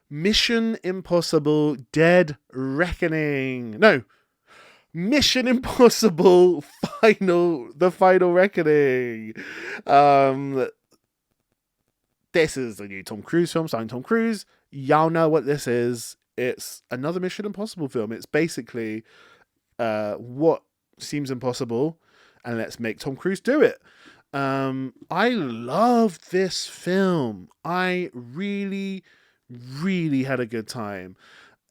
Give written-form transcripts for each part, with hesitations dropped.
Mission Impossible Dead Reckoning. No, Mission Impossible The Final Reckoning. Um, this is the new Tom Cruise film starring Tom Cruise. Y'all know what this is. It's another Mission Impossible film. It's basically what seems impossible, and let's make Tom Cruise do it. I love this film. I really, really had a good time.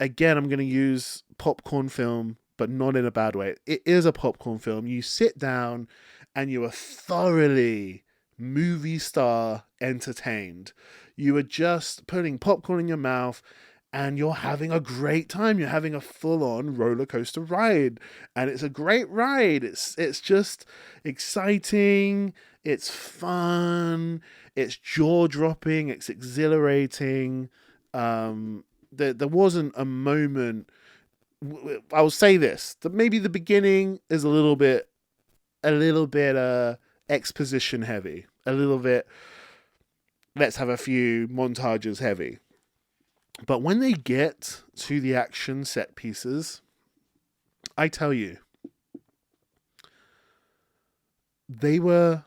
Again, I'm going to use popcorn film, but not in a bad way. It is a popcorn film. You sit down and you are thoroughly movie star entertained. You are just putting popcorn in your mouth and you're having a great time. You're having a full-on roller coaster ride, and it's a great ride. It's just exciting. It's fun. It's jaw-dropping. It's exhilarating. There wasn't a moment. I will say this: that maybe the beginning is a little bit exposition heavy, a little bit. Let's have a few montages heavy. But when they get to the action set pieces, I tell you, they were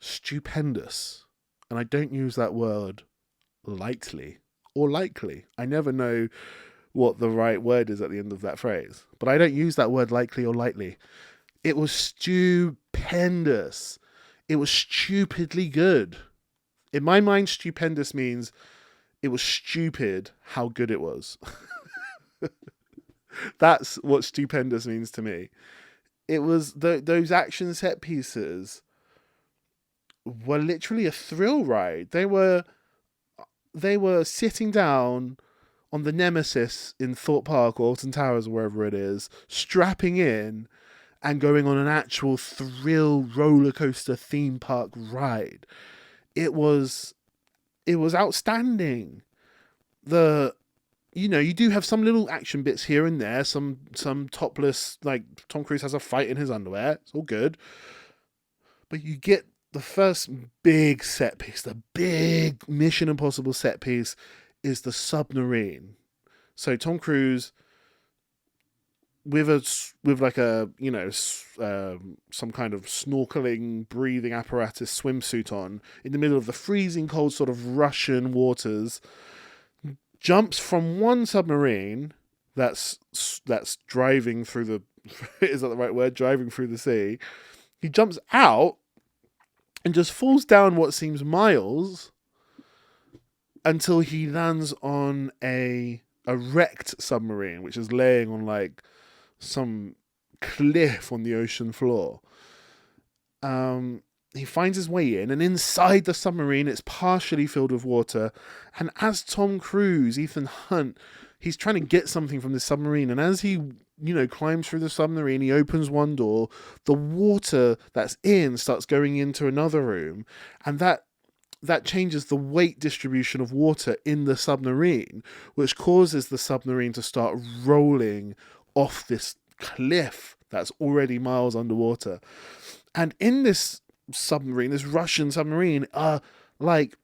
stupendous. And I don't use that word lightly or likely. I never know what the right word is at the end of that phrase. But I don't use that word likely or lightly. It was stupendous. It was stupidly good. In my mind, stupendous means it was stupid how good it was. That's what stupendous means to me. It was those action set pieces were literally a thrill ride. They were sitting down on the Nemesis in Thorpe Park or Alton Towers or wherever it is, strapping in and going on an actual thrill roller coaster theme park ride. It was outstanding. You do have some little action bits here and there, some topless, like Tom Cruise has a fight in his underwear. It's all good. But you get the first big set piece, the big Mission Impossible set piece is the submarine. So Tom Cruise with like a some kind of snorkeling breathing apparatus swimsuit on in the middle of the freezing cold sort of Russian waters, jumps from one submarine that's driving through the is that the right word, driving through the sea. He jumps out and just falls down what seems miles until he lands on a wrecked submarine which is laying on like some cliff on the ocean floor. He finds his way in, and inside the submarine, it's partially filled with water. And as Tom Cruise, Ethan Hunt, he's trying to get something from the submarine. And as he, climbs through the submarine, he opens one door. The water that's in starts going into another room, and that changes the weight distribution of water in the submarine, which causes the submarine to start rolling off this cliff that's already miles underwater. And in this submarine, this Russian submarine, are like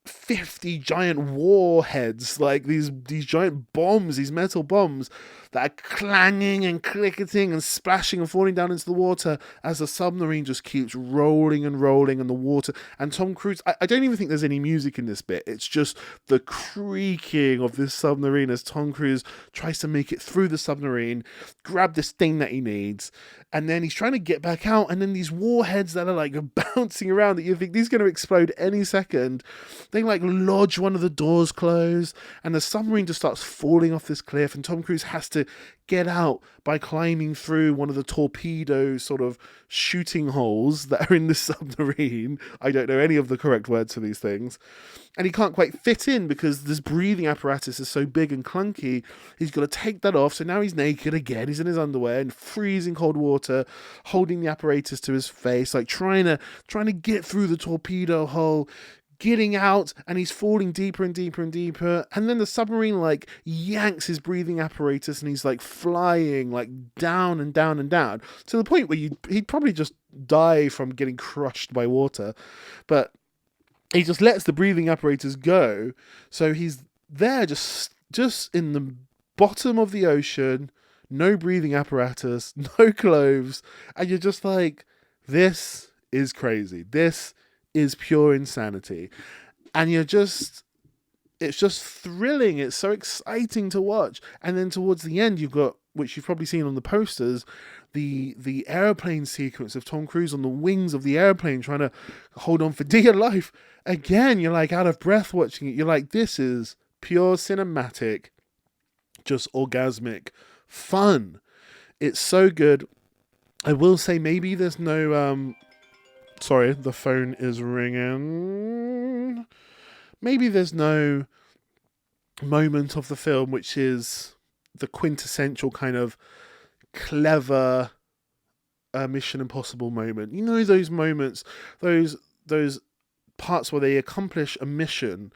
50 giant warheads, like these giant bombs, these metal bombs that are clanging and clicketing and splashing and falling down into the water as the submarine just keeps rolling and rolling in the water. And Tom Cruise, I don't even think there's any music in this bit. It's just the creaking of this submarine as Tom Cruise tries to make it through the submarine, grab this thing that he needs, and then he's trying to get back out, and then these warheads that are like bouncing around that you think these are going to explode any second, they like lodge one of the doors closed, and the submarine just starts falling off this cliff, and Tom Cruise has to get out by climbing through one of the torpedo sort of shooting holes that are in the submarine. I don't know any of the correct words for these things. And he can't quite fit in because this breathing apparatus is so big and clunky. He's got to take that off. So now he's naked again. He's in his underwear in freezing cold water, holding the apparatus to his face, like trying to get through the torpedo hole, getting out, and he's falling deeper and deeper and deeper. And then the submarine like yanks his breathing apparatus, and he's like flying like down and down and down to the point where he'd probably just die from getting crushed by water. But he just lets the breathing apparatus go. So he's there, just in the bottom of the ocean, no breathing apparatus, no clothes, and you're just like, this is crazy. This is pure insanity. And it's just thrilling. It's so exciting to watch. And then towards the end, you've got, which you've probably seen on the posters, the airplane sequence of Tom Cruise on the wings of the airplane trying to hold on for dear life. Again, you're like out of breath watching it. You're like, this is pure cinematic, just orgasmic fun. It's so good. I will say maybe there's no sorry, the phone is ringing. Maybe there's no moment of the film which is the quintessential kind of clever Mission Impossible moment. You know, those moments, those parts where they accomplish a mission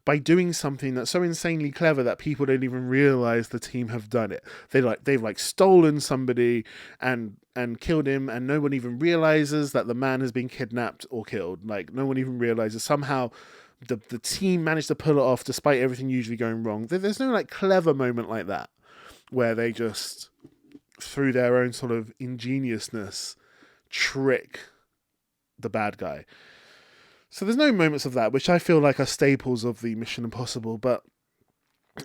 by doing something that's so insanely clever that people don't even realize the team have done it. They've stolen somebody and killed him, and no one even realizes that the man has been kidnapped or killed. Like, no one even realizes. Somehow the team managed to pull it off despite everything usually going wrong. There's no like clever moment like that where they just, through their own sort of ingeniousness, trick the bad guy. So there's no moments of that, which I feel like are staples of the Mission Impossible. But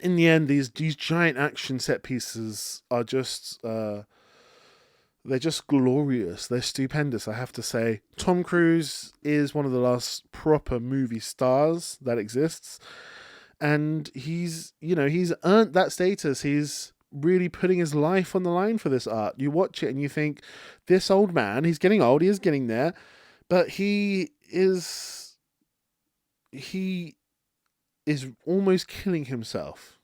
in the end, these giant action set pieces are just they're just glorious. They're stupendous, I have to say. Tom Cruise is one of the last proper movie stars that exists, and he's earned that status. He's really putting his life on the line for this art. You watch it and you think, this old man, he's getting old, he is getting there, but he is almost killing himself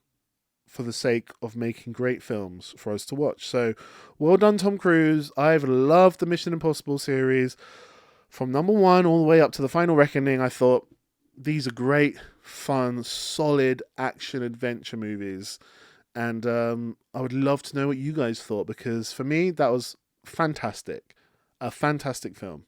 for the sake of making great films for us to watch. So well done, Tom Cruise. I've loved the Mission Impossible series from number 1 all the way up to The Final Reckoning. I thought these are great, fun, solid action adventure movies. And I would love to know what you guys thought, because for me, that was fantastic. A fantastic film.